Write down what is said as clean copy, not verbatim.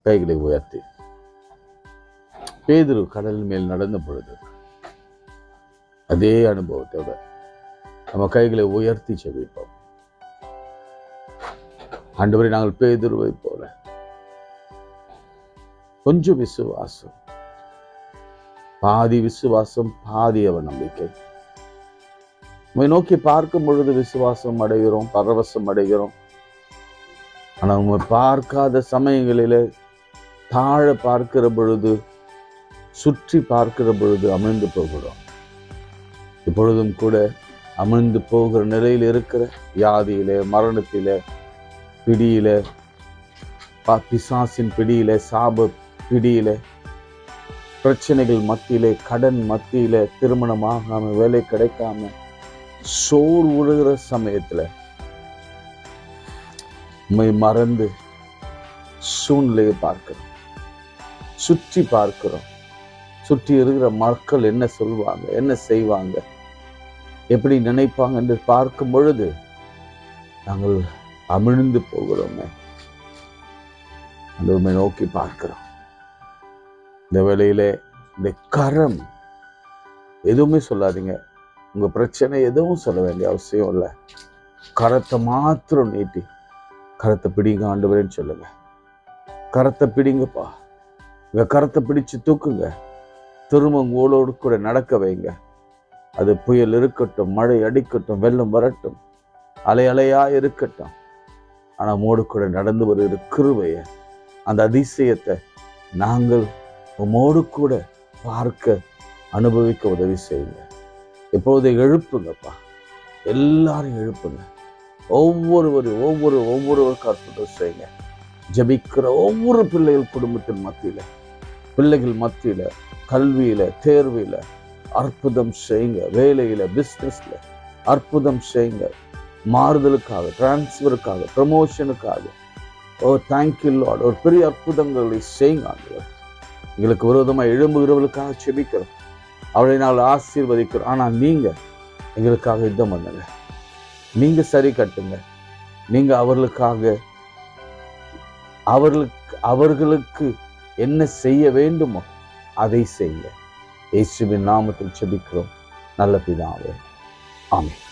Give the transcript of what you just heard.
கைகளை உயர்த்தி. பேதுரு கடல் மேல் நடந்த பொழுது அதே அனுபவத்தோட நம்ம கைகளை உயர்த்தி செபிப்போம். ஆண்டவரே, நாங்கள் பேதுருவை போல கொஞ்சம் விசுவாசம், பாதி விசுவாசம் பாதி அவநம்பிக்கை. உம்மை நோக்கி பார்க்கும் பொழுது விசுவாசம் அடைகிறோம், பரவசம் அடைகிறோம். ஆனால் உண்மை பார்க்காத சமயங்களிலே தாழ பார்க்கிற பொழுது, சுற்றி பார்க்கிற பொழுது அமிழ்ந்து போகிறோம். இப்பொழுதும் கூட அமிழ்ந்து போகிற நிலையில் இருக்கிற வியாதியிலே, மரணத்திலே, பிடியிலே, பிசாசின் பிடியிலே, சாப பிடியிலே, பிரச்சனைகள் மத்தியிலே, கடன் மத்தியிலே, திருமணமாகாம, வேலை கிடைக்காம சோர் விழுகிற சமயத்துல உம்மை மறந்து சூழ்நிலையை பார்க்கிறோம், சுற்றி பார்க்கிறோம். சுற்றி இருக்கிற மக்கள் என்ன சொல்வாங்க, என்ன செய்வாங்க, எப்படி நினைப்பாங்க என்று பார்க்கும் பொழுது நாங்கள் அமிழ்ந்து போகிறோமே. அந்த உண்மை நோக்கி பார்க்கிறோம். இந்த வேளையிலே இந்த கரம் எதுவுமே சொல்லாதீங்க. உங்க பிரச்சனை எதுவும் சொல்ல வேண்டிய அவசியம் இல்லை. கரத்தை மாத்திரம் நீட்டி கரத்தை பிடிங்க ஆண்டவரேன்னு சொல்லுங்க. கரத்தை பிடிங்கப்பா. இந்த கரத்தை பிடிச்சு தூக்குங்க. திரும்ப உங்களோடு கூட நடக்க வைங்க. அது புயல் இருக்கட்டும், மழை அடிக்கட்டும், வெள்ளம் வரட்டும், அலை அலையா இருக்கட்டும், ஆனா மோடு கூட நடந்து வருகிற கிருபையை, அந்த அதிசயத்தை நாங்கள் உமோடு கூட பார்க்க, அனுபவிக்க உதவி செய்யுங்க. எப்போது எழுப்புங்கப்பா, எல்லாரும் எழுப்புங்க. ஒவ்வொருவருக்கும் அற்புதம் செய்யுங்க. ஜபிக்கிற ஒவ்வொரு பிள்ளைகள் குடும்பத்தின் மத்தியில, பிள்ளைகள் மத்தியில, கல்வியில, தேர்வில அற்புதம் செய்யுங்க. வேலையில, பிசினஸ்ல அற்புதம் செய்யுங்க. மாறுதலுக்காக, டிரான்ஸ்ஃபருக்காக, ப்ரமோஷனுக்காக, தேங்க்யூ லார்ட், ஒரு பெரிய அற்புதங்களை செய்யுங்க ஆண்டவரே. எங்களுக்கு விரோதமாக எழும்புகிறவர்களுக்காக செபிக்கிறோம், அவளை நாங்கள் ஆசீர்வதிக்கிறோம். ஆனால் நீங்க எங்களுக்காக யுத்தம் பண்ணுங்க. நீங்க சரி கட்டுங்க. நீங்க அவர்களுக்கு என்ன செய்ய வேண்டுமோ அதை செய்யுங்க. இயேசுவின் நாமத்தில் செபிக்கிறோம் நல்ல பிதாவே, ஆமென்.